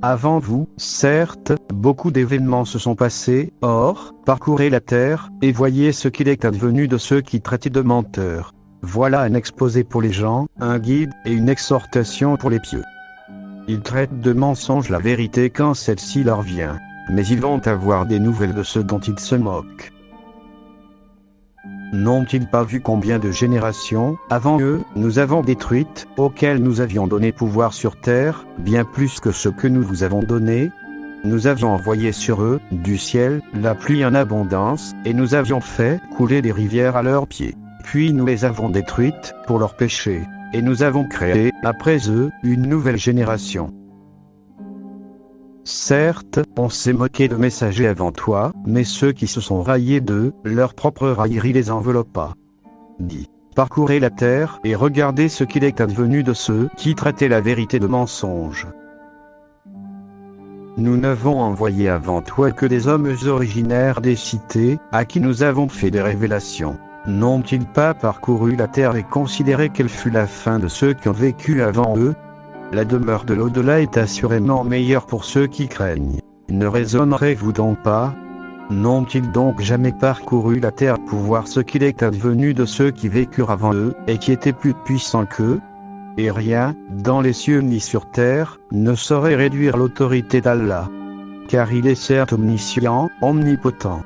Avant vous, certes, beaucoup d'événements se sont passés, or, parcourez la terre, et voyez ce qu'il est advenu de ceux qui traitaient de menteurs. Voilà un exposé pour les gens, un guide, et une exhortation pour les pieux. Ils traitent de mensonges la vérité quand celle-ci leur vient, mais ils vont avoir des nouvelles de ceux dont ils se moquent. N'ont-ils pas vu combien de générations, avant eux, nous avons détruites, auxquelles nous avions donné pouvoir sur terre, bien plus que ce que nous vous avons donné? Nous avions envoyé sur eux, du ciel, la pluie en abondance, et nous avions fait couler des rivières à leurs pieds. Puis nous les avons détruites, pour leurs péchés, et nous avons créé, après eux, une nouvelle génération. Certes, on s'est moqué de messagers avant toi, mais ceux qui se sont raillés d'eux, leur propre raillerie les enveloppa. Dis, parcourez la terre, et regardez ce qu'il est advenu de ceux qui traitaient la vérité de mensonge. Nous n'avons envoyé avant toi que des hommes originaires des cités, à qui nous avons fait des révélations. N'ont-ils pas parcouru la terre et considéré quelle fut la fin de ceux qui ont vécu avant eux? La demeure de l'au-delà est assurément meilleure pour ceux qui craignent. Ne raisonnerez-vous donc pas? N'ont-ils donc jamais parcouru la terre pour voir ce qu'il est advenu de ceux qui vécurent avant eux, et qui étaient plus puissants qu'eux? Et rien, dans les cieux ni sur terre, ne saurait réduire l'autorité d'Allah. Car il est certes omniscient, omnipotent.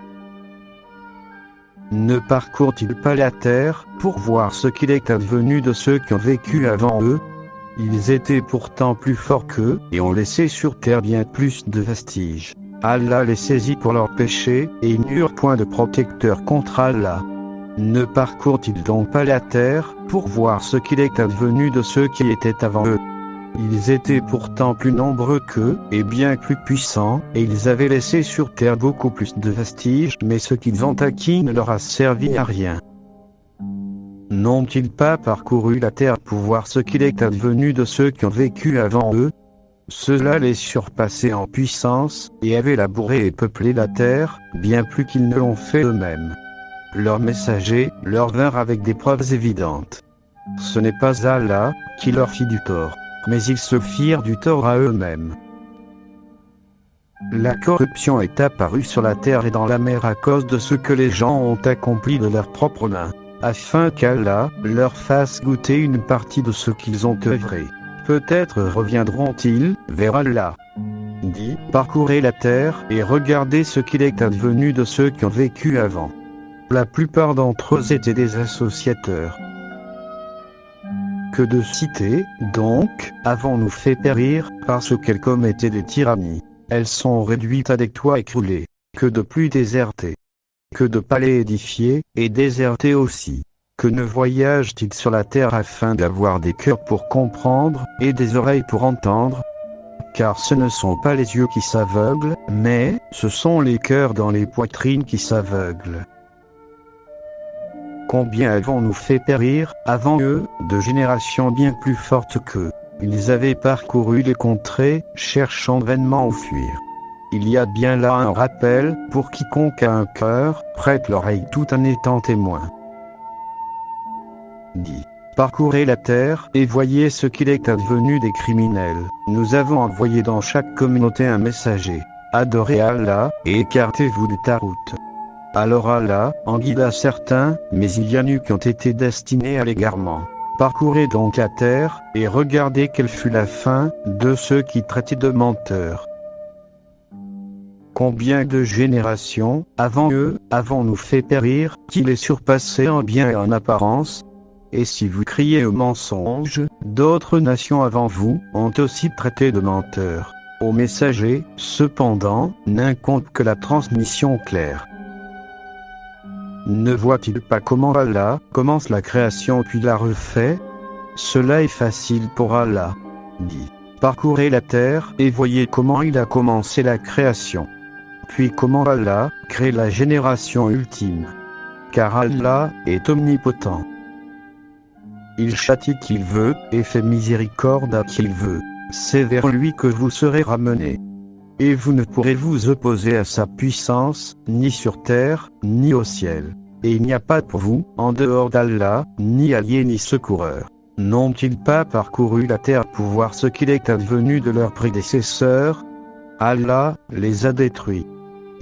Ne parcourent-ils pas la terre, pour voir ce qu'il est advenu de ceux qui ont vécu avant eux? Ils étaient pourtant plus forts qu'eux, et ont laissé sur terre bien plus de vestiges. Allah les saisit pour leurs péchés, et ils n'eurent point de protecteur contre Allah. Ne parcourent-ils donc pas la terre, pour voir ce qu'il est advenu de ceux qui étaient avant eux? Ils étaient pourtant plus nombreux qu'eux, et bien plus puissants, et ils avaient laissé sur terre beaucoup plus de vestiges, mais ce qu'ils ont acquis ne leur a servi à rien. N'ont-ils pas parcouru la terre pour voir ce qu'il est advenu de ceux qui ont vécu avant eux? Ceux-là les surpassaient en puissance, et avaient labouré et peuplé la terre, bien plus qu'ils ne l'ont fait eux-mêmes. Leurs messagers leur vinrent avec des preuves évidentes. Ce n'est pas Allah qui leur fit du tort, mais ils se firent du tort à eux-mêmes. La corruption est apparue sur la terre et dans la mer à cause de ce que les gens ont accompli de leurs propres mains, afin qu'Allah leur fasse goûter une partie de ce qu'ils ont œuvré. Peut-être reviendront-ils vers Allah. Dis, parcourez la terre et regardez ce qu'il est advenu de ceux qui ont vécu avant. La plupart d'entre eux étaient des associateurs. Que de cités, donc, avons-nous fait périr, parce qu'elles commettaient des tyrannies. Elles sont réduites à des toits écroulés. Que de pluies désertées. Que de palais édifiés, et désertés aussi. Que ne voyagent-ils sur la terre afin d'avoir des cœurs pour comprendre, et des oreilles pour entendre? Car ce ne sont pas les yeux qui s'aveuglent, mais ce sont les cœurs dans les poitrines qui s'aveuglent. Combien avons-nous fait périr, avant eux, de générations bien plus fortes qu'eux? Ils avaient parcouru les contrées, cherchant vainement à fuir. Il y a bien là un rappel, pour quiconque a un cœur, prête l'oreille tout en étant témoin. Dis, parcourez la terre, et voyez ce qu'il est advenu des criminels. Nous avons envoyé dans chaque communauté un messager. Adorez Allah, et écartez-vous des taroutes. Alors Allah en guida certains, mais il y en eut qui ont été destinés à l'égarement. Parcourez donc la terre, et regardez quelle fut la fin de ceux qui traitaient de menteurs. Combien de générations, avant eux, avons-nous fait périr, qui les surpassaient en bien et en apparence? Et si vous criez au mensonge, d'autres nations avant vous ont aussi traité de menteurs. Aux messagers, cependant, n'incombe que la transmission claire. Ne voit-il pas comment Allah commence la création puis la refait? Cela est facile pour Allah. Dis, parcourez la terre et voyez comment il a commencé la création. Puis comment Allah crée la génération ultime. Car Allah est omnipotent. Il châtie qui il veut, et fait miséricorde à qui il veut. C'est vers lui que vous serez ramenés. Et vous ne pourrez vous opposer à sa puissance, ni sur terre, ni au ciel. Et il n'y a pas pour vous, en dehors d'Allah, ni allié ni secoureur. N'ont-ils pas parcouru la terre pour voir ce qu'il est advenu de leurs prédécesseurs? Allah les a détruits.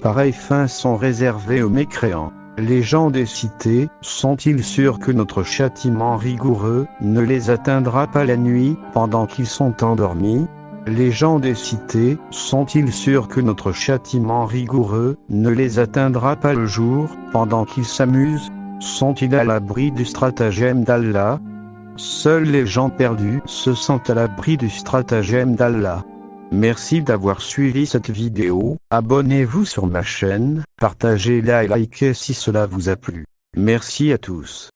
Pareilles fins sont réservées aux mécréants. Les gens des cités, sont-ils sûrs que notre châtiment rigoureux ne les atteindra pas la nuit, pendant qu'ils sont endormis? Les gens des cités, sont-ils sûrs que notre châtiment rigoureux ne les atteindra pas le jour, pendant qu'ils s'amusent? Sont-ils à l'abri du stratagème d'Allah? Seuls les gens perdus se sentent à l'abri du stratagème d'Allah. Merci d'avoir suivi cette vidéo, abonnez-vous sur ma chaîne, partagez-la et likez si cela vous a plu. Merci à tous.